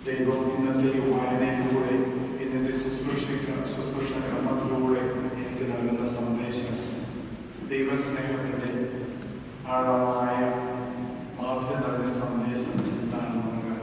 ദൈവം ഇന്നത്തെ വായനയിലൂടെ, ഇന്നത്തെ ശുശ്രൂഷ കർമ്മത്തിലൂടെ എനിക്ക് നൽകുന്ന സന്ദേശം ദൈവസ്നേഹത്തിൻ്റെ ആഴമായ മാധുര്യം നിറഞ്ഞ സന്ദേശം എന്താണെന്ന് നമുക്ക്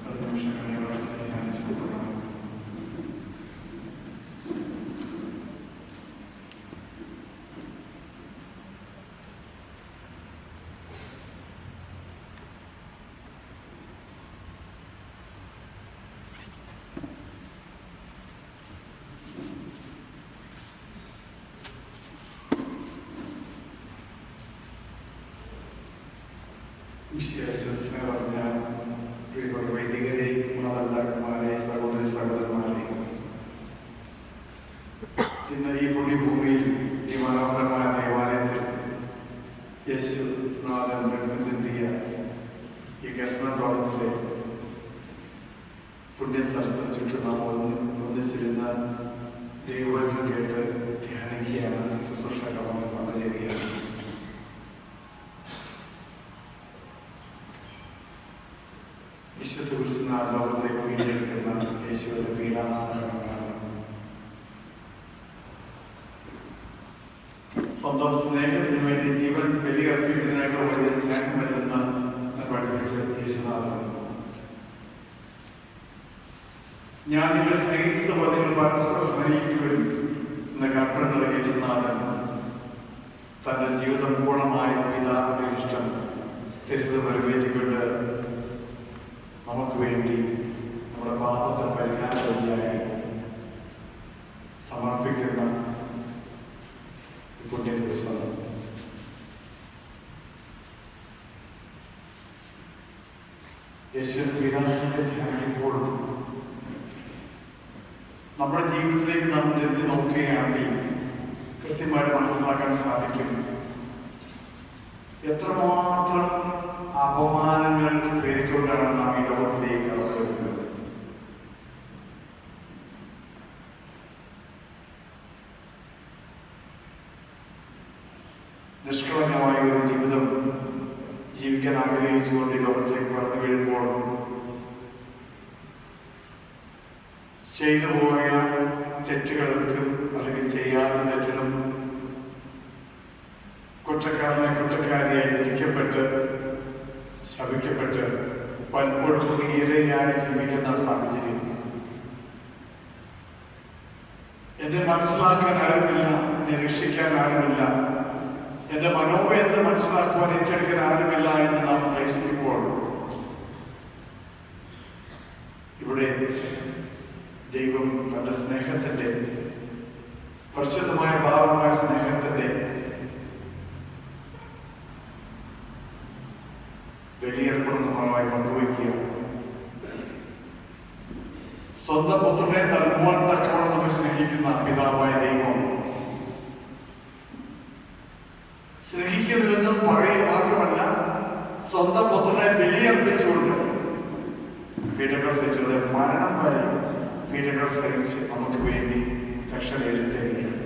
ഒരു നിമിഷം കണ്ണുകളെ ധ്യാനിച്ചു കൊടുക്കണം. സ്നേഹം പറഞ്ഞ പ്രിയപ്പെട്ട വൈദികരെ, മാതാപിതാക്കന്മാരെ, സഹോദരി സഹോദരന്മാരെ, ഇന്ന് ഈ പുണ്യഭൂമിയിൽ ഈ മനോഹരമായ ദേവാലയത്തിൽ യേശുനാഥൻ ബന്ധം ചെന്തിയ ഈ ഗസ്നത്തോളത്തിലെ പുണ്യസ്ഥലത്തിന് ചുറ്റും നാം ഒന്നിച്ചിരുന്ന് ദൈവവചനം കേട്ട് ധ്യാനിക്കുകയാണ്, ശുശ്രൂഷ കർമ്മത്തിൽ പങ്കുചേരുകയാണ്. വിശുദ്ധ ക്രിസ്തുനാൾ ലോകത്തെ വീണ്ടെടുക്കുന്ന യേശുവിന്റെ പീഡാസഹനങ്ങൾ, സ്വന്തം സ്നേഹത്തിന് വേണ്ടി ജീവൻ ബലിയർപ്പിക്കുന്നതിനായിട്ടുള്ള വലിയ സ്നേഹമില്ലെന്ന് പഠിപ്പിച്ച യേശുനാഥൻ, ഞാൻ നിങ്ങളെ സ്നേഹിച്ചതുപോലെ നിങ്ങൾ പരസ്പരം സ്നേഹിക്കുവിൻ എന്ന കൽപ്പന നൽകിയ യേശുനാഥൻ തന്റെ ജീവിതം പൂർണ്ണമായ പിതാവിന്റെ ഇഷ്ടം തിരുത്ത് നിറവേറ്റിക്കൊണ്ട് നമുക്ക് വേണ്ടി നമ്മുടെ പാപത്തിന് പരിഹാര ബലിയായി സമർപ്പിക്കുന്ന പുണ്യ ദിവസം യേശുവിന്റെ പീഡാസനത്തെ ധ്യാനിക്കുമ്പോൾ നമ്മുടെ ജീവിതത്തിലേക്ക് നാം തിരിഞ്ഞു നോക്കുകയാണെങ്കിൽ കൃത്യമായിട്ട് മനസ്സിലാക്കാൻ സാധിക്കും എത്രമാത്രം അപമാനങ്ങൾ പേരിക്കൊണ്ടാണ് നാം ഈ ലോകത്തിലേക്ക് കടന്നു വരുന്നത്. നിഷ്കളങ്കമായ ഒരു ജീവിതം ജീവിക്കാൻ ആഗ്രഹിച്ചുകൊണ്ട് ഈ ലോകത്തിലേക്ക് കടന്നു വീഴുമ്പോൾ ചെയ്തു പോയ തെറ്റുകൾക്കും അല്ലെങ്കിൽ ചെയ്യാത്ത തെറ്റിനും കുറ്റക്കാരിയായി വിധിക്കപ്പെട്ട് ശപിക്കപ്പെട്ട് പലപ്പോഴും ഇരയായി ജീവിക്കുന്ന സാഹചര്യം, എന്നെ മനസ്സിലാക്കാൻ ആരുമില്ല, എന്നെ രക്ഷിക്കാൻ ആരുമില്ല, എന്റെ മനോവേദന മനസ്സിലാക്കുവാൻ ഏറ്റെടുക്കാൻ ആരുമില്ല എന്ന് നാം ക്ലേശിക്കുമ്പോൾ ഇവിടെ ദൈവം തന്റെ സ്നേഹത്തിന്റെ പരിശുദ്ധമായ പാവനമായ സ്നേഹത്തിന്റെ ബലിയർപ്പണമായി പങ്കുവയ്ക്കുകയാണ്. സ്വന്തം പുത്രനെ നൽകുവാൻ തക്കവണ്ണം നമ്മെ സ്നേഹിക്കുന്ന പിതാവായ ദൈവം സ്നേഹിക്കുന്നുവെന്ന് പറയുക മാത്രമല്ല, സ്വന്തം പുത്രനെ ബലിയർപ്പിച്ചുകൊണ്ട് പീഡകൾ സഹിച്ചത് മരണം വരെ പീഡകൾ സഹിച്ച് നമുക്ക് വേണ്ടി രക്ഷ നേടിത്തരികയാണ്.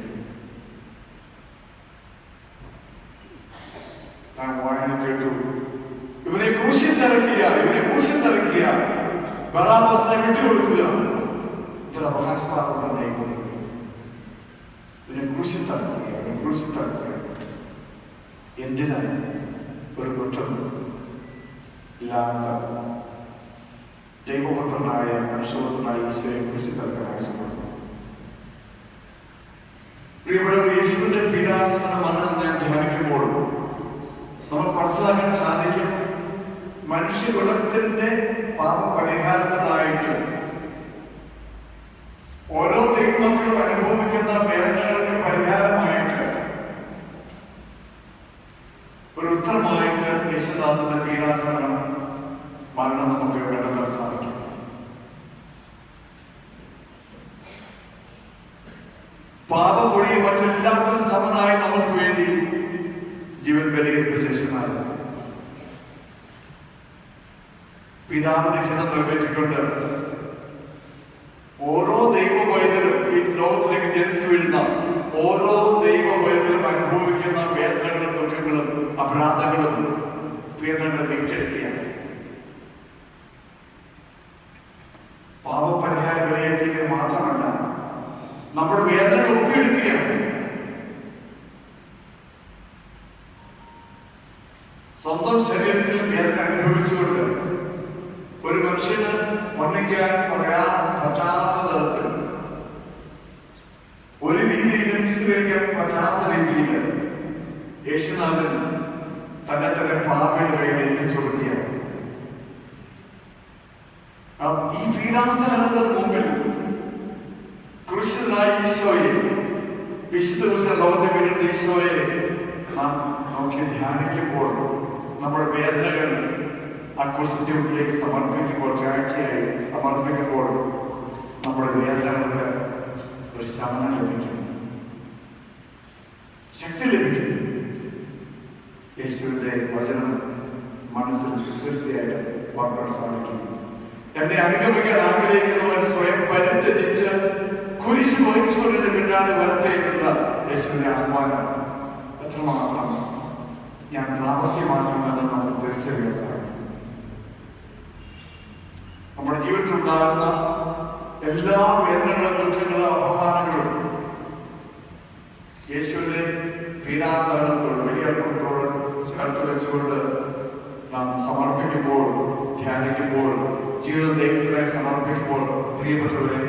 നാം വായന കേട്ടു, ഇവരെ ക്രൂശിൽ തറയ്ക്കുക, ബറാബാസിനെ വിട്ടുകൊടുക്കുക, ഇതൊരു അവകാശവാദം നയിക്കുന്നു. ഇവരെ ക്രൂശിൽ തറയ്ക്കുക. എന്തിനാണ്? ഒരു കുറ്റം ഇല്ലാത്ത ദൈവപുത്രനായ മനുഷ്യപുത്രനായ ഈശോയെ ക്രൂശിൽ തറയ്ക്കാൻ ആവശ്യപ്പെടുന്നു. പ്രിയപ്പെട്ട യേശുവിന്റെ പീഡാസഹനം ഞാൻ ധ്യാനിക്കുമ്പോൾ നമുക്ക് മനസ്സിലാക്കാൻ സാധിക്കും, മനുഷ്യകുലത്തിന്റെ പാപപരിഹാരത്തിനായിട്ട് ഓരോ ദൈവമക്കളും അനുഭവിക്കുന്ന വേദനകൾക്ക് പരിഹാരമായിട്ട് ഒരു ഉത്തരമായിട്ട് യേശുനാഥന്റെ പീഡാസഹനം മരണം നമുക്ക് കണ്ടെത്താൻ സാധിക്കും. പാപം ഒഴികെ മറ്റെല്ലാത്തിനും സമനായി നമുക്ക് വേണ്ടി ജീവൻ ബലിയർപ്പിച്ച യേശുനാഥൻ പിതാവിന്റെ ഹിതം നിറവേറ്റിക്കൊണ്ട് ഓരോ ദൈവ പൈതലും ഈ ലോകത്തിലേക്ക് ജനിച്ചു വീഴുന്ന ഓരോ ദൈവ പൈതലും അനുഭവിക്കുന്ന വേദനകളും ദുഃഖങ്ങളും അപരാധങ്ങളും പീഡനങ്ങളും ഏറ്റെടുക്കുകയാണ്. പാപപരിഹാര ബലിയെത്തിക്കുക മാത്രമല്ല, നമ്മുടെ വേദനകൾ ഒപ്പിയെടുക്കുകയാണ്. സ്വന്തം ശരീരത്തിൽ വേദന അനുഭവിച്ചുകൊണ്ട് ഒരു മനുഷ്യന് വർണ്ണിക്കാൻ പറയാൻ പറ്റാത്ത തരത്തിൽ, ഒരു രീതിയിലും ചിത്രീകരിക്കാൻ പറ്റാത്ത രീതിയിൽ യേശുനാഥൻ തന്നെ പാപികളുടെ കയ്യിൽ ഏൽപ്പിച്ചു കൊടുക്കുകയാണ്. ഈ പീഡാസഹനത്തിന് മുമ്പിൽ ക്രൂശിതനായ ഈശോയെ, വിശുദ്ധ ക്രൂശിത ലോകത്തെ വീണ്ടെടുത്ത ഈശോയെ നാം നോക്കി ധ്യാനിക്കുമ്പോൾ, നമ്മുടെ വേദനകൾ ആ ക്രൂശിലേക്ക് സമർപ്പിക്കുമ്പോൾ, കാഴ്ചയായി സമർപ്പിക്കുമ്പോൾ നമ്മുടെ വേദനകൾക്ക് ഒരു ശമനം ലഭിക്കും, ശക്തി ലഭിക്കും. യേശുവിന്റെ വചനം മനസ്സിൽ തീർച്ചയായിട്ടും ഓർക്കാൻ സാധിക്കും. എന്നെ അനുഗമിക്കാൻ ആഗ്രഹിക്കുന്നവൻ സ്വയം പരിത്യജിച്ച് കുരിശ് വഹിച്ചുകൊണ്ടിന്റെ പിന്നാലെ വരട്ടെ എന്നുള്ള യേശുവിന്റെ ആഹ്വാനം എത്രമാത്രം ഞാൻ പ്രാവർത്തികമാക്കുമെന്ന് നമുക്ക് തിരിച്ചറിയാൻ സാധിക്കും. നമ്മുടെ ജീവിതത്തിൽ ഉണ്ടാകുന്ന എല്ലാ വേദനകളും, ദുഃഖങ്ങളും, അപമാനങ്ങളും യേശുവിന്റെ പീഡാസഹനത്തോട്, ബലിയർപ്പണത്തോട് ചേർത്ത് വെച്ചുകൊണ്ട് നാം സമർപ്പിക്കുമ്പോൾ, ധ്യാനിക്കുമ്പോൾ, ജീവിതം ദൈവത്തിനായി സമർപ്പിക്കുമ്പോൾ, പ്രിയപ്പെട്ടവരെ,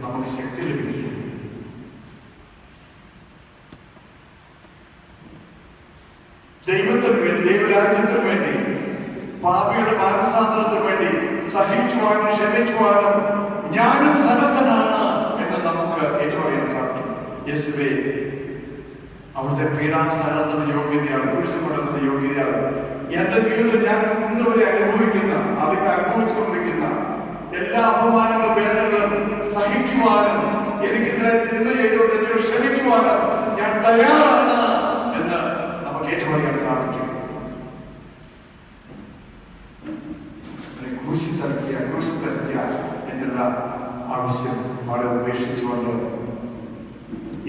നമുക്ക് ശക്തി ലഭിക്കും. ദൈവത്തിന് വേണ്ടി, ദൈവരാജ്യത്തിന് വേണ്ടി, പാപിയുടെ മാനസാന്തരത്തിന് വേണ്ടി സഹിക്കുവാനും ക്ഷമിക്കുവാനും ഞാനും സന്നദ്ധനാണ് എന്ന് നമുക്ക് ഏറ്റുപറയാൻ സാധിക്കും. യേശുവേ, അവിടുത്തെ പീഡാസഹനത്തിന്റെ യോഗ്യതയാണ്, കുരിശുകൊണ്ടതിന്റെ യോഗ്യതയാണ് എന്റെ ജീവിതത്തിൽ ഞാൻ ഇന്ന് വരെ അനുഭവിക്കുന്ന, അതിൽ അനുഭവിച്ചുകൊണ്ടിരിക്കുന്ന എല്ലാ അപമാനങ്ങളും വേദനകളും സഹിക്കുവാനും എനിക്കെതിരെ തിന്മ ചെയ്തോട് തെറ്റുകൾ ക്ഷമിക്കുവാനും ഞാൻ തയ്യാറാണ് എന്ന് നമുക്ക് ഏറ്റുപറയാൻ സാധിക്കും. ക്രൂശി തറക്കിയ എന്നുള്ള ആവശ്യം അവിടെ ഉപേക്ഷിച്ചുകൊണ്ട്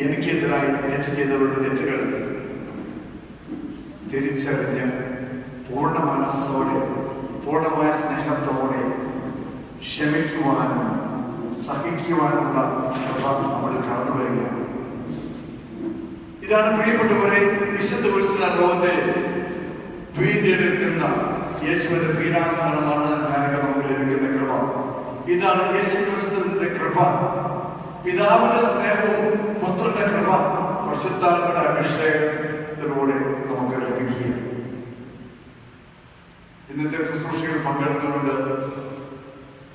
എനിക്കെതിരായി തെറ്റ് ചെയ്തവരുടെ തെറ്റുകൾ തിരിച്ചറിഞ്ഞ് പൂർണ്ണ മനസ്സോടെ, പൂർണ്ണമായ സ്നേഹത്തോടെ ക്ഷമിക്കുവാനും സഹിക്കുവാനുള്ള നമ്മൾ കടന്നു വരികയാണ്. ഇതാണ് പ്രിയപ്പെട്ടവരെ വിശുദ്ധ ക്രിസ്തുവിന്റെ ലോകത്തെ വീണ്ടെടുക്കുന്ന യേശുവിന്റെ പീഡാസഹനമാണ് ധ്യാനിക്കാൻ നമുക്ക് ലഭിക്കുന്ന കൃപ. ഇതാണ് യേശു ക്രിസ്തുവിന്റെ കൃപ. പിതാവിന്റെ സ്നേഹവും പുത്രന്റെ കൃപ പരിശുദ്ധാത്മയുടെ അഭിഷേകത്തിലൂടെ നമുക്ക് ലഭിക്കുക. ഇന്നത്തെ ശുശ്രൂഷകൾ പങ്കെടുത്തുകൊണ്ട്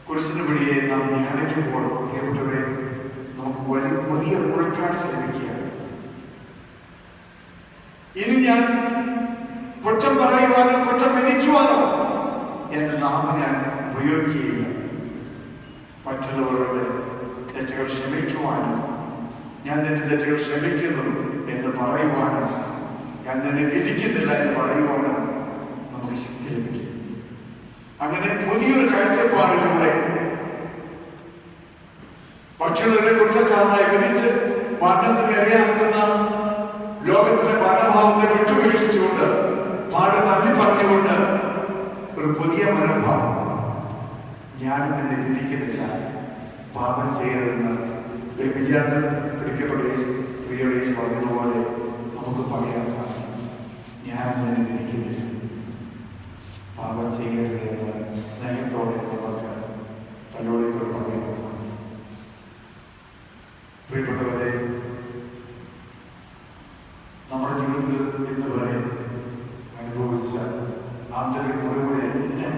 കുരിശിന്റെ വഴിയെ നാം ധ്യാനിക്കുമ്പോൾ പ്രിയപ്പെട്ടവരെ, നമുക്ക് വലിയ ഉൾക്കാഴ്ച ലഭിക്കുക. ഇനി ഞാൻ കുറ്റം പറയുവാനോ കുറ്റം വിധിക്കുവാനോ എന്റെ നാമം ഞാൻ ഉപയോഗിക്കുകയില്ല. മറ്റുള്ളവരുടെ തെറ്റുകൾ ക്ഷമിക്കുവാനും ഞാൻ നിന്റെ തെറ്റുകൾ ക്ഷമിക്കുന്നു എന്ന് പറയുവാനും ഞാൻ നിന്നെ വിധിക്കുന്നില്ല എന്ന് പറയുവാനും നമുക്ക് ശക്തി ലഭിക്കും. അങ്ങനെ പുതിയൊരു കാഴ്ചപ്പാടിലൂടെ മറ്റുള്ളവരെ കുറ്റക്കാരനായി വിധിച്ച് മരണത്തിന് ഇരയാക്കുന്ന ലോകത്തിലെ മനോഭാവത്തെ വിട്ടുപേക്ഷിച്ചുകൊണ്ട്, പാടെ തള്ളി പറഞ്ഞുകൊണ്ട് ഒരു പുതിയ മനോഭാവം, ഞാനും നിന്നെ വിധിക്കുന്നില്ല, പാപം ചെയ്യരുതെന്ന് വ്യഭിചാരം പിടിക്കപ്പെട്ട സ്ത്രീയുടെ യേശു പറഞ്ഞതുപോലെ നമുക്ക് പറയാൻ സാധിക്കും. ഞാൻ നിന്നെ വിധിക്കുന്നില്ല, പാപം ചെയ്യരുത് എന്ന് സ്നേഹത്തോടെ നമുക്ക് തന്നോട് പറയാൻ സാധിക്കും. പ്രിയപ്പെട്ടവരെ, നമ്മുടെ ജീവിതത്തിൽ ഇന്ന് വരെ അനുഭവിച്ച ആന്തരിക മുറിവുകളെ എല്ലാം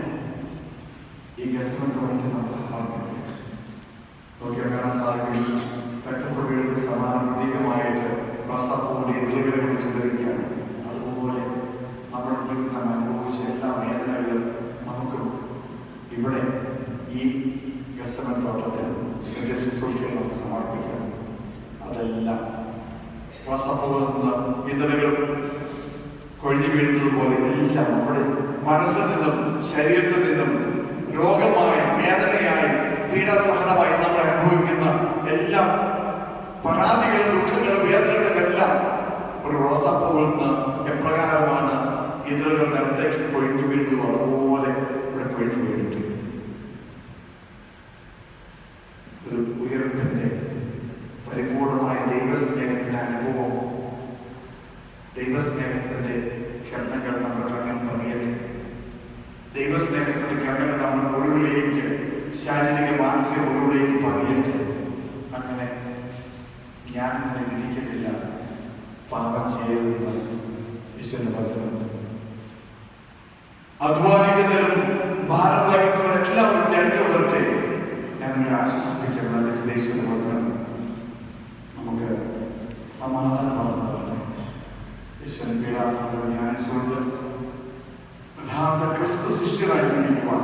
ഈ ഗസമത്തോടെ നമ്മൾ സമർപ്പിക്കും. നോക്കിയാൽ കാണാൻ സാധിക്കും, രക്തത്തൊഴികളുടെ സമാന പ്രതീകമായിട്ട് റോസാപ്പൂവിന്റെ എതിരുകളെ കൊണ്ട് ചിതറിക്കുകയാണ്. അതുപോലെ നമ്മുടെ ജീവിതത്തിൽ നാം അനുഭവിച്ച എല്ലാ വേദനകളും നമുക്കും ഇവിടെ ഈ ഗസമൻ തോട്ടത്തിൽ ഇതിന്റെ ശുശ്രൂഷകൾ നമുക്ക് സമർപ്പിക്കാം. അതെല്ലാം റോസാപ്പൂവിൽ നിന്ന് ഇതളുകൾ കൊഴിഞ്ഞു വീഴുന്നത് പോലെ എല്ലാം നമ്മുടെ മനസ്സിൽ നിന്നും ശരീരത്തിൽ നിന്നും രോഗമായി, വേദനയായി, പീഡാസഹനമായി നമ്മൾ അനുഭവിക്കുന്ന എല്ലാ പരാതികളും, ദുഃഖങ്ങളും, വേദനകളും എല്ലാം ഒരു റോസാപ്പൂവിൽ നിന്ന് എപ്രകാരമാണ് ഇതളുകൾ നിലത്തേക്ക് കൊഴിഞ്ഞു വീഴുന്നത് അതുപോലെ ഇവിടെ കൊഴിഞ്ഞു വീണിട്ട് ദൈവസ്നേഹത്തിന്റെ അനുഭവം, ദൈവസ്നേഹത്തിന്റെ കിരണങ്ങൾ നമ്മുടെ കണ്ണിൽ പതിയട്ടെ. ദൈവസ്നേഹത്തിന്റെ കിരണങ്ങൾ നമ്മുടെ മുറിവിലേക്ക്, ശാരീരിക മാനസിക മുറിവിലേക്ക് പതിയട്ടെ. അങ്ങനെ ഞാൻ നിന്നെ വിധിക്കുന്നില്ല, പാപം ചെയ്യരുതെന്ന് യേശുവിന്റെ വചനം. അധ്വാനിക്കുന്നവരും ഭാരം വഹിക്കുന്നവരും എല്ലാവരും എൻ്റെ അടുക്കൽ വരട്ടെ, ഞാൻ നിങ്ങളെ ആശ്വസിപ്പിക്കണം. നല്ല യേശുവിന്റെ വചനം നമുക്ക് സമാധാനം വളർന്നവരുടെ യേശുവിന്റെ പീഡാസനത്തെ ധ്യാനിച്ചുകൊണ്ട് യഥാർത്ഥ ക്രിസ്തു ശിഷ്യരായി ജീവിക്കുവാൻ,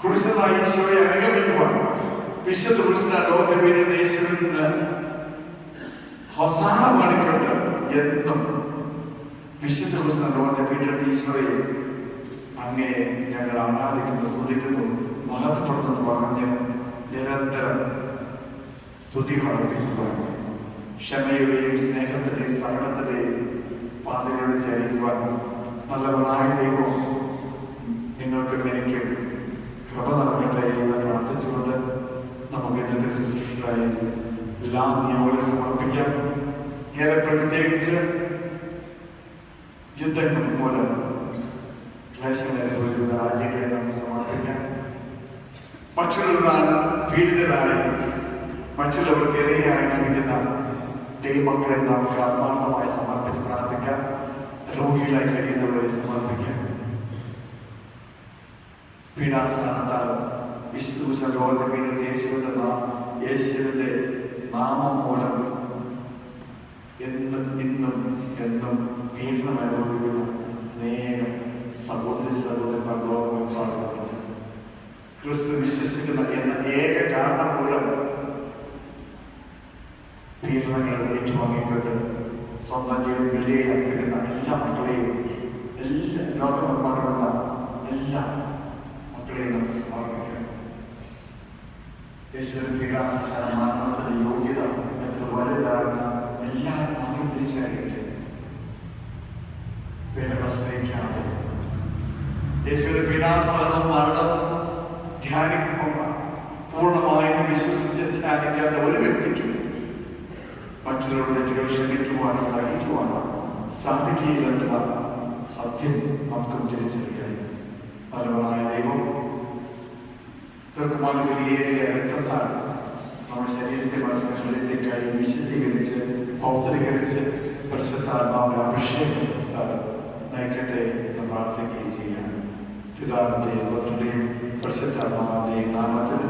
ക്രൂശനായ ഈശോയെ അനുഗമിക്കുവാൻ, വിശുദ്ധ ക്രിസ്തുവിന്റെ ലോകത്തെ പേരിൽ യേശുവിന് ഹോസാന പാടിക്കൊണ്ട് എന്നും വിശുദ്ധ ക്രിസ്തുവിന്റെ ലോകത്തെ പേരിൽ ഈശോയെ അങ്ങേ ഞങ്ങൾ ആരാധിക്കുന്നു, സ്തുതിക്കുന്നു, മഹത്വപ്പെടുത്തുന്നു പറഞ്ഞ് നിരന്തരം സ്തുതി അർപ്പിക്കുവാൻ, ക്ഷമയുടെയും സ്നേഹത്തിന്റെയും സഹനത്തിന്റെയും പാതയിലൂടെ ചരിക്കുവാൻ നല്ലവനായ ദൈവം നിങ്ങൾക്കും എനിക്കും കൃപ നൽകട്ടെ എന്ന് പ്രാർത്ഥിച്ചുകൊണ്ട് നമുക്ക് ഇന്നത്തെ ശുശ്രൂഷയായി എല്ലാ നിയമങ്ങളെ സമർപ്പിക്കാം. ഏറെ പ്രത്യേകിച്ച് യുദ്ധങ്ങൾ മൂലം ക്ലേശങ്ങൾ അനുഭവിക്കുന്ന രാജ്യങ്ങളെ നമുക്ക് സമർപ്പിക്കാം. മറ്റുള്ളവരാൽ പീഡിതരായി, മറ്റുള്ളവർക്ക് ഇരയായി ജീവിക്കുന്ന ദൈവമക്കളെ നമുക്ക് ആത്മാർത്ഥമായി സമർപ്പിച്ച് പ്രാർത്ഥിക്കാം. രോഗികളായി കഴിയുന്നവരെ സമർപ്പിക്കാം. പീഡാസനത്താൽ വിശുദ്ധ ലോകത്തെ പീഡിത യേശുവിന്റെ നാമം മൂലം എന്നും ഇന്നും എന്നും പീഡനം അനുഭവിക്കുന്ന അനേകം സഹോദരന്മാർ ലോകമെമ്പാടുമുണ്ട്. ക്രിസ്തു വിശ്വസിക്കുന്ന എന്ന ഏക കാരണം മൂലം പീഡനങ്ങൾ ഏറ്റുവാങ്ങിക്കൊണ്ട് സ്വന്തം ജീവൻ വിലയെ അർപ്പിക്കുന്ന എല്ലാ മക്കളെയും, എല്ലാ ലോകമെമ്പാടുമുള്ള എല്ലാ മക്കളെയും നമുക്ക് സമർപ്പിക്കാം. യേശുവിന്റെ പീഡാസഹന മരണത്തിന്റെ യോഗ്യത എത്ര വലുതാണെന്ന് എല്ലാ മക്കളും തിരിച്ചറിയട്ടെ. പീഡനം സ്നേഹിക്കാതെ യേശുവിന്റെ പീഡാസഹനം മരണവും ധ്യാനിക്കുമ്പോൾ പൂർണ്ണമായിട്ട് വിശ്വസിച്ച് ധ്യാനിക്കാത്ത ഒരു വ്യക്തിക്കും മറ്റുള്ളവരുടെ തെറ്റുകൾ ക്ഷമിക്കുവാനോ സഹിക്കുവാനോ സാധിക്കുകയില്ല. സത്യം നമുക്കും തിരിച്ചറിയാം. പലവനായ ദൈവം ദീർഘമായ വിലയേറിയ രക്തത്താൽ നമ്മുടെ ശരീരത്തെ, മനസ്സിനെ, ഹൃദയത്തെ കഴിയും വിശുദ്ധീകരിച്ച് പൗത്രീകരിച്ച് പരിശുദ്ധാത്മാവിന്റെ അഭിഷേകത്താൽ നയിക്കട്ടെ എന്ന് പ്രാർത്ഥിക്കുകയും ചെയ്യാം. പിതാവിന്റെയും പുത്രന്റെയും പരിശുദ്ധാത്മാവിന്റെയും നാമത്തിൽ